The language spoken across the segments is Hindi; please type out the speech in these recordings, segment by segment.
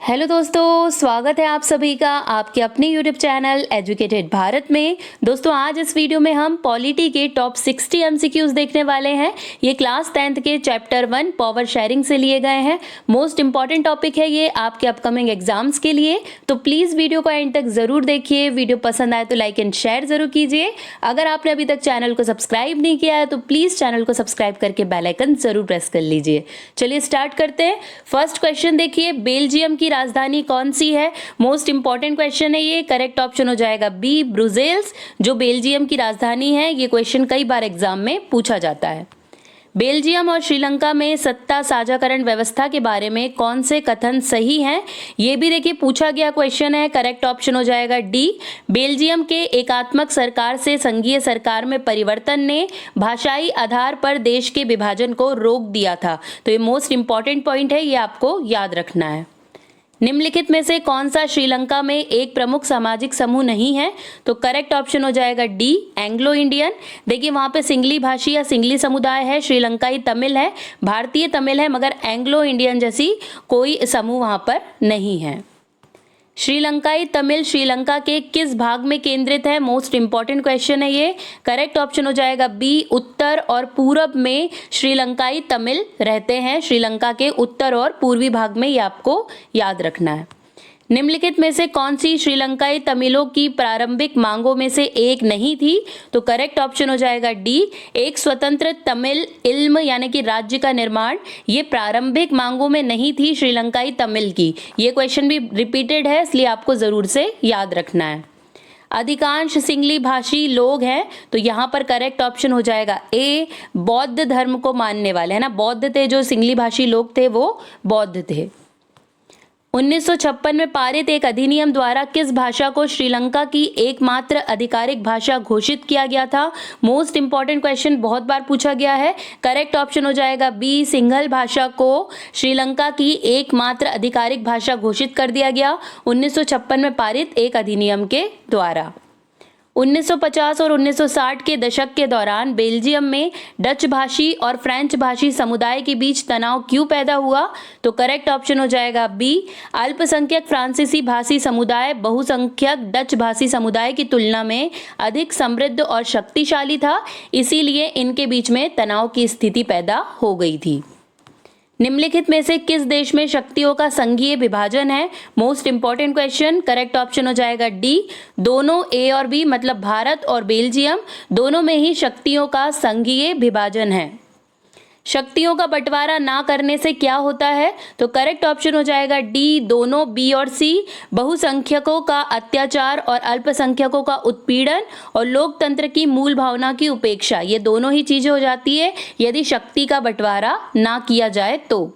हेलो दोस्तों, स्वागत है आप सभी का आपके अपने यूट्यूब चैनल एजुकेटेड भारत में। दोस्तों, आज इस वीडियो में हम पॉलिटी के टॉप 60 एमसीक्यूज देखने वाले हैं। ये क्लास 10th के चैप्टर 1 पावर शेयरिंग से लिए गए हैं। मोस्ट इंपॉर्टेंट टॉपिक है ये आपके अपकमिंग एग्जाम्स के लिए, तो प्लीज़ वीडियो को एंड तक ज़रूर देखिए। वीडियो पसंद आए तो लाइक एंड शेयर ज़रूर कीजिए। अगर आपने अभी तक चैनल को सब्सक्राइब नहीं किया है तो प्लीज़ चैनल को सब्सक्राइब करके बेल आइकन ज़रूर प्रेस कर लीजिए। चलिए स्टार्ट करते हैं। फर्स्ट क्वेश्चन देखिए, बेल्जियम की राजधानी कौन सी है? मोस्ट इंपॉर्टेंट क्वेश्चन है ये। करेक्ट ऑप्शन हो जाएगा बी, ब्रुसेल्स, जो बेल्जियम की राजधानी है। ये क्वेश्चन कई बार एग्जाम में पूछा जाता है। बेल्जियम और श्रीलंका में सत्ता साझाकरण व्यवस्था के बारे में कौन से कथन सही हैं? ये भी देखिए पूछा गया क्वेश्चन है। करेक्ट ऑप्शन हो जाएगा डी, बेल्जियम के एकात्मक सरकार से संघीय सरकार में परिवर्तन ने भाषाई आधार पर देश के विभाजन को रोक दिया था। तो ये मोस्ट इंपॉर्टेंट पॉइंट है, ये आपको याद रखना है। निम्नलिखित में से कौन सा श्रीलंका में एक प्रमुख सामाजिक समूह नहीं है? तो करेक्ट ऑप्शन हो जाएगा डी, एंग्लो इंडियन। देखिए वहां पे सिंगली भाषी या सिंगली समुदाय है, श्रीलंकाई तमिल है, भारतीय तमिल है, मगर एंग्लो इंडियन जैसी कोई समूह वहां पर नहीं है। श्रीलंकाई तमिल श्रीलंका के किस भाग में केंद्रित है? मोस्ट इंपॉर्टेंट क्वेश्चन है ये। करेक्ट ऑप्शन हो जाएगा बी, उत्तर और पूरब में श्रीलंकाई तमिल रहते हैं। श्रीलंका के उत्तर और पूर्वी भाग में, ये आपको याद रखना है। निम्नलिखित में से कौन सी श्रीलंकाई तमिलों की प्रारंभिक मांगों में से एक नहीं थी? तो करेक्ट ऑप्शन हो जाएगा डी, एक स्वतंत्र तमिल इल्म यानी कि राज्य का निर्माण। ये प्रारंभिक मांगों में नहीं थी श्रीलंकाई तमिल की। ये क्वेश्चन भी रिपीटेड है, इसलिए आपको जरूर से याद रखना है। अधिकांश सिंगली भाषी लोग हैं, तो यहाँ पर करेक्ट ऑप्शन हो जाएगा ए, बौद्ध धर्म को मानने वाले, है ना। बौद्ध थे, जो सिंगली भाषी लोग थे वो बौद्ध थे। 1956 में पारित एक अधिनियम द्वारा किस भाषा को श्रीलंका की एकमात्र आधिकारिक भाषा घोषित किया गया था? मोस्ट इंपॉर्टेंट क्वेश्चन, बहुत बार पूछा गया है। करेक्ट ऑप्शन हो जाएगा बी, सिंहल भाषा को श्रीलंका की एकमात्र आधिकारिक भाषा घोषित कर दिया गया 1956 में पारित एक अधिनियम के द्वारा। 1950 और 1960 के दशक के दौरान बेल्जियम में डच भाषी और फ्रेंच भाषी समुदाय के बीच तनाव क्यों पैदा हुआ? तो करेक्ट ऑप्शन हो जाएगा बी, अल्पसंख्यक फ्रांसीसी भाषी समुदाय बहुसंख्यक डच भाषी समुदाय की तुलना में अधिक समृद्ध और शक्तिशाली था, इसीलिए इनके बीच में तनाव की स्थिति पैदा हो गई थी। निम्नलिखित में से किस देश में शक्तियों का संघीय विभाजन है? Most important question. Correct option हो जाएगा डी, दोनों ए और बी, मतलब भारत और बेल्जियम दोनों में ही शक्तियों का संघीय विभाजन है। शक्तियों का बंटवारा ना करने से क्या होता है? तो करेक्ट ऑप्शन हो जाएगा डी, दोनों बी और सी, बहुसंख्यकों का अत्याचार और अल्पसंख्यकों का उत्पीड़न और लोकतंत्र की मूल भावना की उपेक्षा। ये दोनों ही चीजें हो जाती है यदि शक्ति का बंटवारा ना किया जाए तो।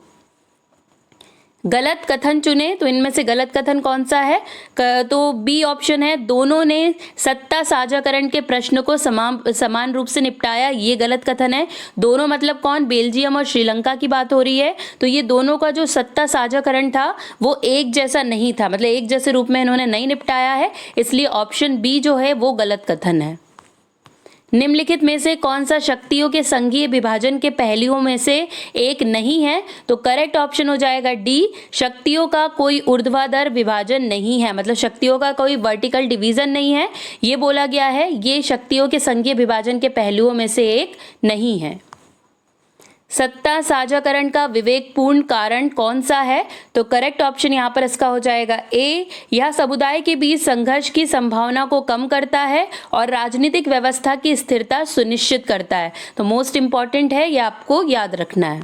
गलत कथन चुने, तो इनमें से गलत कथन कौन सा है? तो बी ऑप्शन है, दोनों ने सत्ता साझाकरण के प्रश्न को समान रूप से निपटाया। ये गलत कथन है। दोनों मतलब कौन? बेल्जियम और श्रीलंका की बात हो रही है। तो ये दोनों का जो सत्ता साझाकरण था वो एक जैसा नहीं था, मतलब एक जैसे रूप में इन्होंने नहीं निपटाया है, इसलिए ऑप्शन बी जो है वो गलत कथन है। निम्नलिखित में से कौन सा शक्तियों के संघीय विभाजन के पहलुओं में से एक नहीं है? तो करेक्ट ऑप्शन हो जाएगा डी, शक्तियों का कोई ऊर्ध्वाधर विभाजन नहीं है, मतलब शक्तियों का कोई वर्टिकल डिवीजन नहीं है। ये बोला गया है ये शक्तियों के संघीय विभाजन के पहलुओं में से एक नहीं है। सत्ता साझाकरण का विवेकपूर्ण कारण कौन सा है? तो करेक्ट ऑप्शन यहाँ पर इसका हो जाएगा ए, यह समुदाय के बीच संघर्ष की संभावना को कम करता है और राजनीतिक व्यवस्था की स्थिरता सुनिश्चित करता है। तो मोस्ट इंपॉर्टेंट है, ये आपको याद रखना है।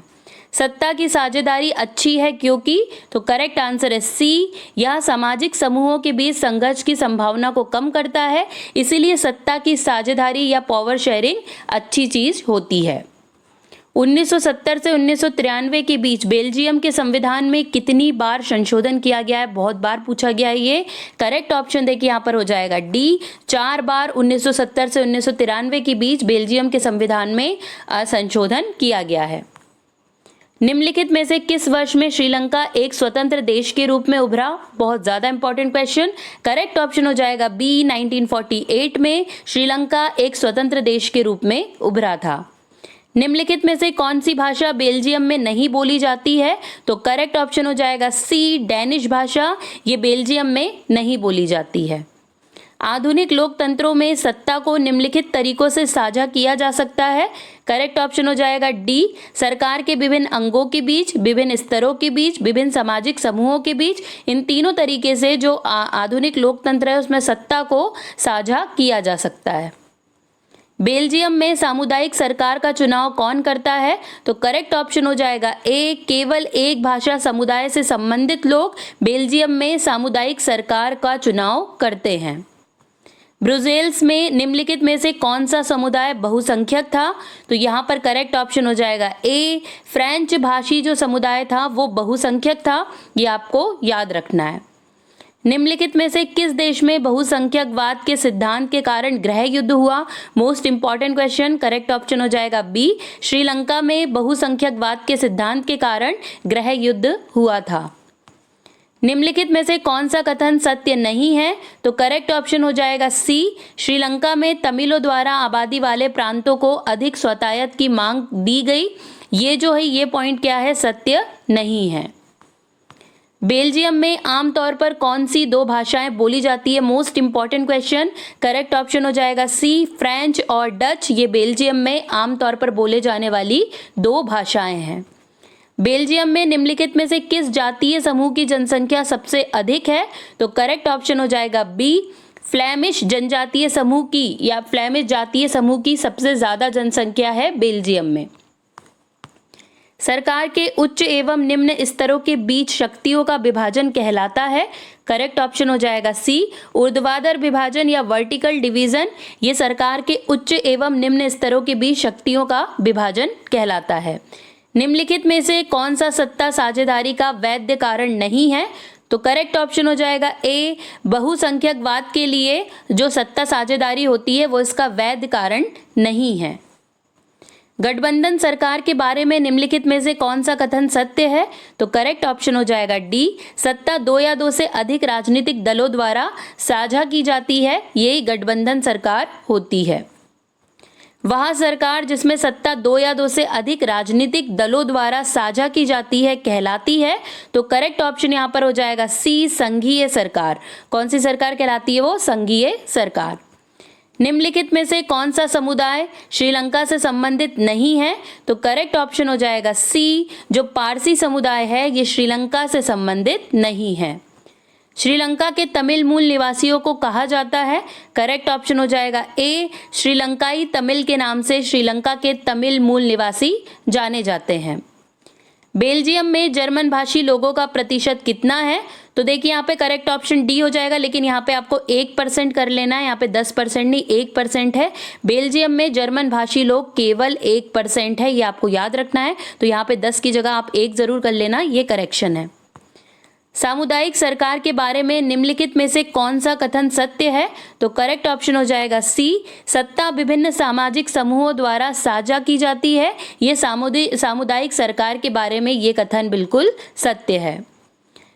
सत्ता की साझेदारी अच्छी है क्योंकि, तो करेक्ट आंसर है सी, यह सामाजिक समूहों के बीच संघर्ष की संभावना को कम करता है, इसीलिए सत्ता की साझेदारी या पावर शेयरिंग अच्छी चीज होती है। 1970 से 1993 के बीच बेल्जियम के संविधान में कितनी बार संशोधन किया गया है? बहुत बार पूछा गया है ये। करेक्ट ऑप्शन देखिए यहाँ पर हो जाएगा डी, 4 बार 1970 से 1993 के बीच बेल्जियम के संविधान में संशोधन किया गया है। निम्नलिखित में से किस वर्ष में श्रीलंका एक स्वतंत्र देश के रूप में उभरा? बहुत ज्यादा इंपॉर्टेंट क्वेश्चन। करेक्ट ऑप्शन हो जाएगा बी, 1948 में श्रीलंका एक स्वतंत्र देश के रूप में उभरा था। निम्नलिखित में से कौन सी भाषा बेल्जियम में नहीं बोली जाती है? तो करेक्ट ऑप्शन हो जाएगा सी, डैनिश भाषा। ये बेल्जियम में नहीं बोली जाती है। आधुनिक लोकतंत्रों में सत्ता को निम्नलिखित तरीकों से साझा किया जा सकता है। करेक्ट ऑप्शन हो जाएगा डी, सरकार के विभिन्न अंगों के बीच, विभिन्न स्तरों के बीच, विभिन्न सामाजिक समूहों के बीच। इन तीनों तरीके से जो आधुनिक लोकतंत्र है उसमें सत्ता को साझा किया जा सकता है। बेल्जियम में सामुदायिक सरकार का चुनाव कौन करता है? तो करेक्ट ऑप्शन हो जाएगा ए, केवल एक भाषा समुदाय से संबंधित लोग बेल्जियम में सामुदायिक सरकार का चुनाव करते हैं। ब्रुसेल्स में निम्नलिखित में से कौन सा समुदाय बहुसंख्यक था? तो यहाँ पर करेक्ट ऑप्शन हो जाएगा ए, फ्रेंच भाषी जो समुदाय था वो बहुसंख्यक था। ये आपको याद रखना है। निम्नलिखित में से किस देश में बहुसंख्यकवाद के सिद्धांत के कारण गृह युद्ध हुआ? Most important question. Correct option हो जाएगा बी, श्रीलंका में बहुसंख्यकवाद के सिद्धांत के कारण गृह युद्ध हुआ था। निम्नलिखित में से कौन सा कथन सत्य नहीं है? तो करेक्ट ऑप्शन हो जाएगा सी, श्रीलंका में तमिलों द्वारा आबादी वाले प्रांतों को अधिक स्वतायत की मांग दी गई। ये जो है ये पॉइंट क्या है? सत्य नहीं है। बेल्जियम में आमतौर पर कौन सी दो भाषाएं बोली जाती है? Most important question. Correct option हो जाएगा सी, फ्रेंच और डच। ये बेल्जियम में आमतौर पर बोले जाने वाली दो भाषाएं हैं। बेल्जियम में निम्नलिखित में से किस जातीय समूह की जनसंख्या सबसे अधिक है? तो करेक्ट ऑप्शन हो जाएगा बी, फ्लेमिश जनजातीय समूह की या फ्लेमिश जातीय समूह की सबसे ज्यादा जनसंख्या है बेल्जियम में। सरकार के उच्च एवं निम्न स्तरों के बीच शक्तियों का विभाजन कहलाता है। करेक्ट ऑप्शन हो जाएगा सी, ऊर्ध्वाधर विभाजन या वर्टिकल डिवीजन। ये सरकार के उच्च एवं निम्न स्तरों के बीच शक्तियों का विभाजन कहलाता है। निम्नलिखित में से कौन सा सत्ता साझेदारी का वैध कारण नहीं है? तो करेक्ट ऑप्शन हो जाएगा ए, बहुसंख्यकवाद के लिए जो सत्ता साझेदारी होती है वो इसका वैध कारण नहीं है। गठबंधन सरकार के बारे में निम्नलिखित में से कौन सा कथन सत्य है? तो करेक्ट ऑप्शन हो जाएगा डी, सत्ता दो या दो से अधिक राजनीतिक दलों द्वारा साझा की जाती है, यही गठबंधन सरकार होती है। वह सरकार जिसमें सत्ता दो या दो से अधिक राजनीतिक दलों द्वारा साझा की जाती है कहलाती है। तो करेक्ट ऑप्शन यहाँ पर हो जाएगा सी, संघीय सरकार। कौन सी सरकार कहलाती है वो? संघीय सरकार। निम्नलिखित में से कौन सा समुदाय श्रीलंका से संबंधित नहीं है? तो करेक्ट ऑप्शन हो जाएगा सी, जो पारसी समुदाय है ये श्रीलंका से संबंधित नहीं है। श्रीलंका के तमिल मूल निवासियों को कहा जाता है। करेक्ट ऑप्शन हो जाएगा ए, श्रीलंकाई तमिल के नाम से श्रीलंका के तमिल मूल निवासी जाने जाते हैं। बेल्जियम में जर्मन भाषी लोगों का प्रतिशत कितना है? तो देखिए यहाँ पे करेक्ट ऑप्शन डी हो जाएगा, लेकिन यहाँ पे आपको 1% कर लेना है। यहाँ पे 10% नहीं 1% है। बेल्जियम में जर्मन भाषी लोग केवल 1% है, ये आपको याद रखना है। तो यहाँ पे 10 की जगह आप 1 जरूर कर लेना, ये करेक्शन है। सामुदायिक सरकार के बारे में निम्नलिखित में से कौन सा कथन सत्य है? तो करेक्ट ऑप्शन हो जाएगा सी, सत्ता विभिन्न सामाजिक समूहों द्वारा साझा की जाती है। ये सामुदायिक सरकार के बारे में ये कथन बिल्कुल सत्य है।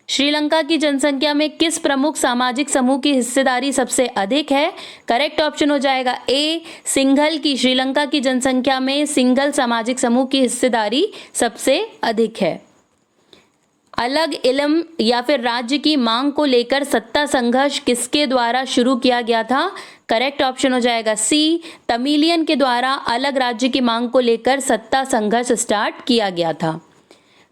श्रीलंका की जनसंख्या में किस प्रमुख सामाजिक समूह की हिस्सेदारी सबसे अधिक है? करेक्ट ऑप्शन हो जाएगा ए, सिंघल की। श्रीलंका की जनसंख्या में सिंघल सामाजिक समूह की हिस्सेदारी सबसे अधिक है। अलग इल्म या फिर राज्य की मांग को लेकर सत्ता संघर्ष किसके द्वारा शुरू किया गया था? करेक्ट ऑप्शन हो जाएगा सी, तमिलियन के द्वारा अलग राज्य की मांग को लेकर सत्ता संघर्ष स्टार्ट किया गया था।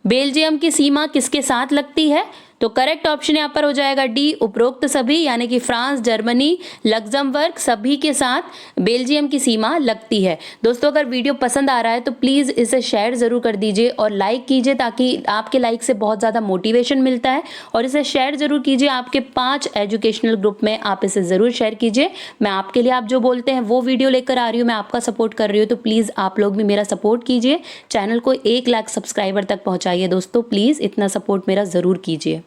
बेल्जियम की सीमा किसके साथ लगती है? तो करेक्ट ऑप्शन यहाँ पर हो जाएगा डी, उपरोक्त सभी, यानी कि फ्रांस, जर्मनी, लग्जमबर्ग सभी के साथ बेल्जियम की सीमा लगती है। दोस्तों अगर वीडियो पसंद आ रहा है तो प्लीज़ इसे शेयर ज़रूर कर दीजिए और लाइक कीजिए, ताकि आपके लाइक से बहुत ज़्यादा मोटिवेशन मिलता है। और इसे शेयर ज़रूर कीजिए आपके 5 एजुकेशनल ग्रुप में, आप इसे ज़रूर शेयर कीजिए। मैं आपके लिए आप जो बोलते हैं वो वीडियो लेकर आ रही हूँ, मैं आपका सपोर्ट कर रही हूँ, तो प्लीज़ आप लोग भी मेरा सपोर्ट कीजिए। चैनल को 1 लाख सब्सक्राइबर तक पहुँचाइए दोस्तों, प्लीज़ इतना सपोर्ट मेरा ज़रूर कीजिए।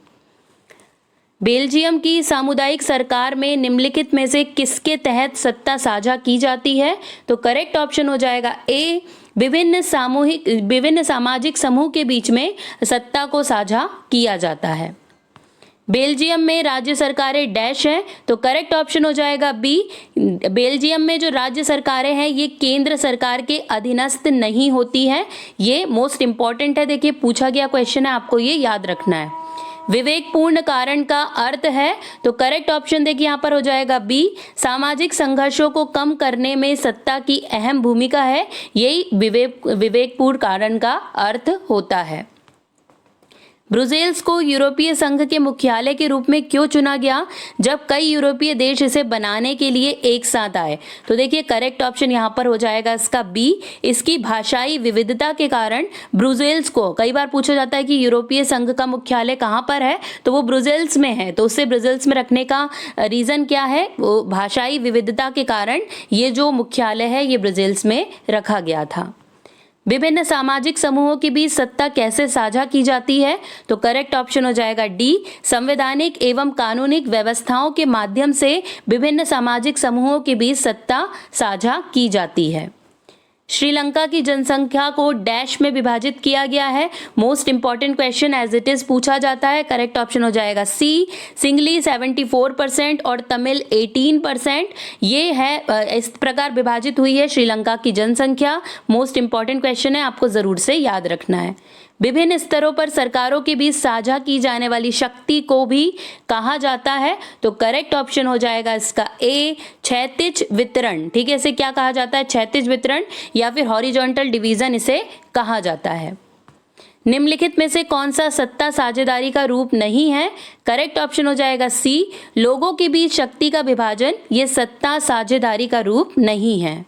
बेल्जियम की सामुदायिक सरकार में निम्नलिखित में से किसके तहत सत्ता साझा की जाती है? तो करेक्ट ऑप्शन हो जाएगा ए, विभिन्न सामाजिक समूह के बीच में सत्ता को साझा किया जाता है। बेल्जियम में राज्य सरकारें डैश हैं, तो करेक्ट ऑप्शन हो जाएगा बी। बेल्जियम में जो राज्य सरकारें हैं ये केंद्र सरकार के अधीनस्थ नहीं होती हैं। ये मोस्ट इंपॉर्टेंट है, देखिए पूछा गया क्वेश्चन है, आपको ये याद रखना है। विवेकपूर्ण कारण का अर्थ है, तो करेक्ट ऑप्शन देखिए यहाँ पर हो जाएगा बी। सामाजिक संघर्षों को कम करने में सत्ता की अहम भूमिका है, यही विवेकपूर्ण कारण का अर्थ होता है। ब्रुसेल्स को यूरोपीय संघ के मुख्यालय के रूप में क्यों चुना गया, जब कई यूरोपीय देश इसे बनाने के लिए एक साथ आए? तो देखिए करेक्ट ऑप्शन यहाँ पर हो जाएगा इसका बी। इसकी भाषाई विविधता के कारण ब्रुसेल्स को, कई बार पूछा जाता है कि यूरोपीय संघ का मुख्यालय कहाँ पर है, तो वो ब्रुसेल्स में है, तो उससे ब्रुसेल्स में रखने का रीजन क्या है, वो भाषाई विविधता के कारण ये जो मुख्यालय है ये ब्रुसेल्स में रखा गया था। विभिन्न सामाजिक समूहों के बीच सत्ता कैसे साझा की जाती है, तो करेक्ट ऑप्शन हो जाएगा डी। संवैधानिक एवं कानूनिक व्यवस्थाओं के माध्यम से विभिन्न सामाजिक समूहों के बीच सत्ता साझा की जाती है। श्रीलंका की जनसंख्या को डैश में विभाजित किया गया है, most important question as it is पूछा जाता है। करेक्ट ऑप्शन हो जाएगा सी। सिंगली 74% और तमिल 18%, ये है, इस प्रकार विभाजित हुई है श्रीलंका की जनसंख्या। मोस्ट इंपॉर्टेंट क्वेश्चन है, आपको जरूर से याद रखना है। विभिन्न स्तरों पर सरकारों के बीच साझा की जाने वाली शक्ति को भी कहा जाता है, तो करेक्ट ऑप्शन हो जाएगा इसका ए, क्षैतिज वितरण। ठीक है, इसे क्या कहा जाता है, क्षैतिज वितरण या फिर हॉरिजॉन्टल डिवीजन इसे कहा जाता है। निम्नलिखित में से कौन सा सत्ता साझेदारी का रूप नहीं है, करेक्ट ऑप्शन हो जाएगा सी। लोगों के बीच शक्ति का विभाजन ये सत्ता साझेदारी का रूप नहीं है।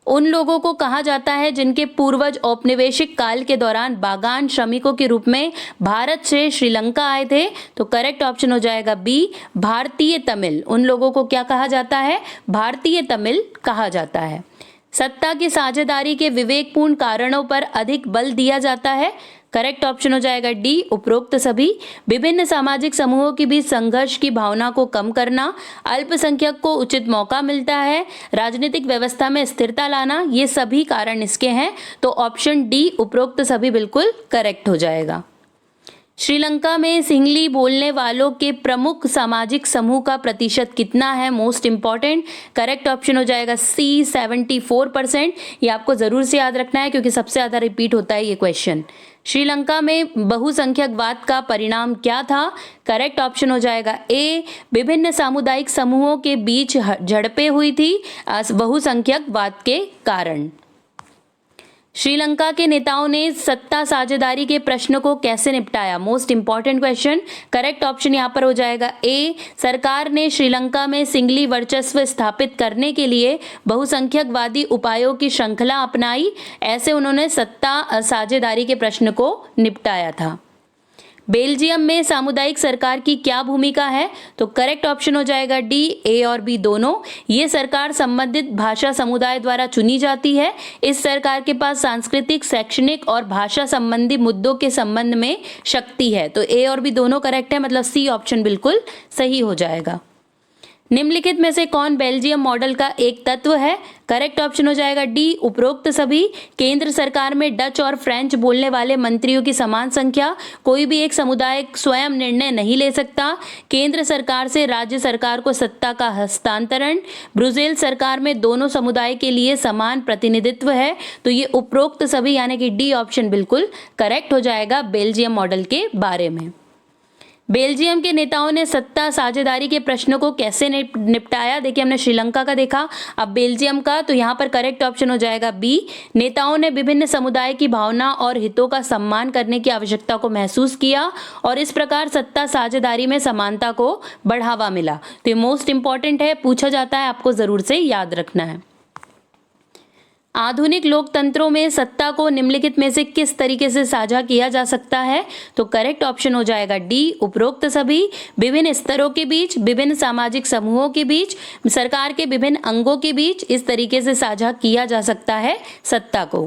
उन लोगों को कहा जाता है जिनके पूर्वज औपनिवेशिक काल के दौरान बागान श्रमिकों के रूप में भारत से श्रीलंका आए थे, तो करेक्ट ऑप्शन हो जाएगा बी। भारतीय तमिल, उन लोगों को क्या कहा जाता है, भारतीय तमिल कहा जाता है। सत्ता की साझेदारी के विवेकपूर्ण कारणों पर अधिक बल दिया जाता है, करेक्ट ऑप्शन हो जाएगा डी, उपरोक्त सभी। विभिन्न सामाजिक समूहों के बीच संघर्ष की भावना को कम करना, अल्पसंख्यक को उचित मौका मिलता है, राजनीतिक व्यवस्था में स्थिरता लाना, ये सभी कारण इसके हैं, तो ऑप्शन डी, उपरोक्त सभी बिल्कुल करेक्ट हो जाएगा। श्रीलंका में सिंहली बोलने वालों के प्रमुख सामाजिक समूह का प्रतिशत कितना है, मोस्ट इंपॉर्टेंट, करेक्ट ऑप्शन हो जाएगा सी, 74%। ये आपको जरूर से याद रखना है क्योंकि सबसे ज्यादा रिपीट होता है ये क्वेश्चन। श्रीलंका में बहुसंख्यकवाद का परिणाम क्या था, करेक्ट ऑप्शन हो जाएगा ए। विभिन्न सामुदायिक समूहों के बीच झड़पें हुई थी बहुसंख्यकवाद के कारण। श्रीलंका के नेताओं ने सत्ता साझेदारी के प्रश्न को कैसे निपटाया, most important question, correct option यहाँ पर हो जाएगा ए। सरकार ने श्रीलंका में सिंगली वर्चस्व स्थापित करने के लिए बहुसंख्यकवादी उपायों की श्रृंखला अपनाई, ऐसे उन्होंने सत्ता साझेदारी के प्रश्न को निपटाया था। बेल्जियम में सामुदायिक सरकार की क्या भूमिका है, तो करेक्ट ऑप्शन हो जाएगा डी, ए और बी दोनों। ये सरकार संबंधित भाषा समुदाय द्वारा चुनी जाती है। इस सरकार के पास सांस्कृतिक, शैक्षणिक और भाषा संबंधी मुद्दों के संबंध में शक्ति है, तो ए और बी दोनों करेक्ट है, मतलब सी ऑप्शन बिल्कुल सही हो जाएगा। निम्नलिखित में से कौन बेल्जियम मॉडल का एक तत्व है, करेक्ट ऑप्शन हो जाएगा डी, उपरोक्त सभी। केंद्र सरकार में डच और फ्रेंच बोलने वाले मंत्रियों की समान संख्या, कोई भी एक समुदाय स्वयं निर्णय नहीं ले सकता, केंद्र सरकार से राज्य सरकार को सत्ता का हस्तांतरण, ब्रुसेल्स सरकार में दोनों समुदाय के लिए समान प्रतिनिधित्व है, तो ये उपरोक्त सभी यानी कि डी ऑप्शन बिल्कुल करेक्ट हो जाएगा बेल्जियम मॉडल के बारे में। बेल्जियम के नेताओं ने सत्ता साझेदारी के प्रश्नों को कैसे निपटाया, देखिए हमने श्रीलंका का देखा, अब बेल्जियम का, तो यहाँ पर करेक्ट ऑप्शन हो जाएगा बी। नेताओं ने विभिन्न समुदाय की भावना और हितों का सम्मान करने की आवश्यकता को महसूस किया और इस प्रकार सत्ता साझेदारी में समानता को बढ़ावा मिला, तो ये मोस्ट इंपॉर्टेंट है, पूछा जाता है, आपको जरूर से याद रखना है। आधुनिक लोकतंत्रों में सत्ता को निम्नलिखित में से किस तरीके से साझा किया जा सकता है, तो करेक्ट ऑप्शन हो जाएगा डी, उपरोक्त सभी। विभिन्न स्तरों के बीच, विभिन्न सामाजिक समूहों के बीच, सरकार के विभिन्न अंगों के बीच इस तरीके से साझा किया जा सकता है सत्ता को।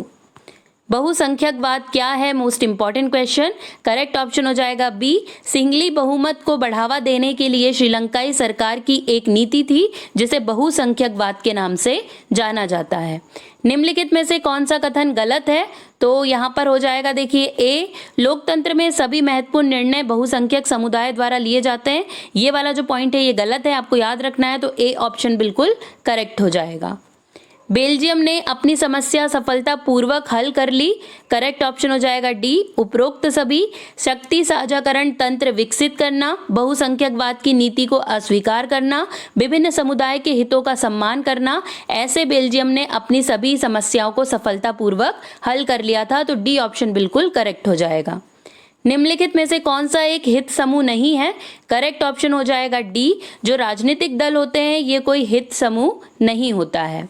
बहुसंख्यकवाद क्या है, most important question. Correct option हो जाएगा बी, सिंहली बहुमत को बढ़ावा देने के लिए श्रीलंकाई सरकार की एक नीति थी जिसे बहुसंख्यकवाद के नाम से जाना जाता है। निम्नलिखित में से कौन सा कथन गलत है, तो यहाँ पर हो जाएगा देखिए ए, लोकतंत्र में सभी महत्वपूर्ण निर्णय बहुसंख्यक समुदाय द्वारा लिए जाते हैं। ये वाला जो पॉइंट है ये गलत है, आपको याद रखना है, तो ए ऑप्शन बिल्कुल करेक्ट हो जाएगा। बेल्जियम ने अपनी समस्या सफलतापूर्वक हल कर ली। करेक्ट ऑप्शन हो जाएगा डी, उपरोक्त सभी। शक्ति साझाकरण तंत्र विकसित करना, बहुसंख्यकवाद की नीति को अस्वीकार करना, विभिन्न समुदाय के हितों का सम्मान करना, ऐसे बेल्जियम ने अपनी सभी समस्याओं को सफलतापूर्वक हल कर लिया था, तो डी ऑप्शन बिल्कुल करेक्ट हो जाएगा। निम्नलिखित में से कौन सा एक हित समूह नहीं है, करेक्ट ऑप्शन हो जाएगा डी, जो राजनीतिक दल होते हैं ये कोई हित समूह नहीं होता है।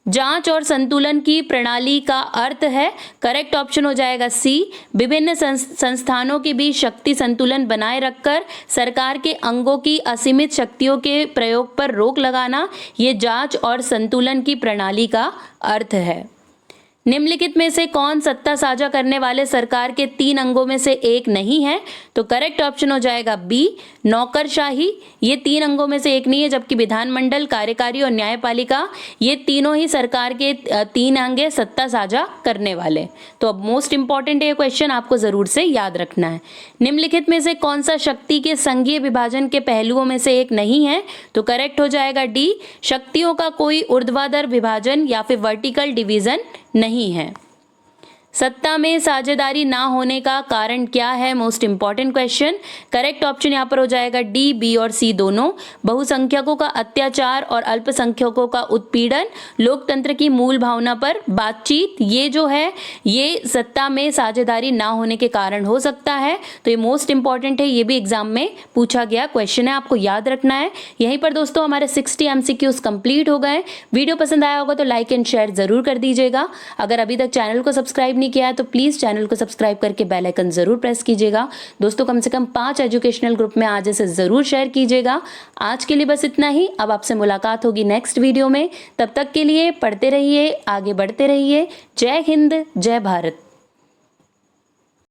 जांच और संतुलन की प्रणाली का अर्थ है, करेक्ट ऑप्शन हो जाएगा सी, विभिन्न संस्थानों के बीच शक्ति संतुलन बनाए रखकर सरकार के अंगों की असीमित शक्तियों के प्रयोग पर रोक लगाना, ये जांच और संतुलन की प्रणाली का अर्थ है। निम्नलिखित में से कौन सत्ता साझा करने वाले सरकार के 3 अंगों में से एक नहीं है, तो करेक्ट ऑप्शन हो जाएगा बी, नौकरशाही। ये 3 अंगों में से एक नहीं है, जबकि विधानमंडल, कार्यकारी और न्यायपालिका ये तीनों ही सरकार के 3 अंग है सत्ता साझा करने वाले। तो अब मोस्ट इंपॉर्टेंट ये क्वेश्चन आपको जरूर से याद रखना है। निम्नलिखित में से कौन सा शक्ति के संघीय विभाजन के पहलुओं में से एक नहीं है, तो करेक्ट हो जाएगा डी, शक्तियों का कोई ऊर्ध्वाधर विभाजन या फिर वर्टिकल डिवीजन नहीं है। सत्ता में साझेदारी ना होने का कारण क्या है, most important question. Correct option यहाँ पर हो जाएगा डी, बी और सी दोनों। बहुसंख्यकों का अत्याचार और अल्पसंख्यकों का उत्पीड़न, लोकतंत्र की मूल भावना पर बातचीत, ये जो है ये सत्ता में साझेदारी ना होने के कारण हो सकता है। तो ये मोस्ट इंपॉर्टेंट है, ये भी एग्जाम में पूछा गया क्वेश्चन है, आपको याद रखना है। यहीं पर दोस्तों हमारे 60 MCQs कंप्लीट हो गए। वीडियो पसंद आया होगा तो लाइक एंड शेयर जरूर कर दीजिएगा। अगर अभी तक चैनल को सब्सक्राइब नहीं किया है तो प्लीज चैनल को सब्सक्राइब करके बेल आइकन जरूर प्रेस कीजिएगा। दोस्तों कम से कम 5 एजुकेशनल ग्रुप में आज इसे जरूर शेयर कीजिएगा। आज के लिए बस इतना ही, अब आपसे मुलाकात होगी नेक्स्ट वीडियो में। तब तक के लिए पढ़ते रहिए, आगे बढ़ते रहिए। जय हिंद, जय भारत।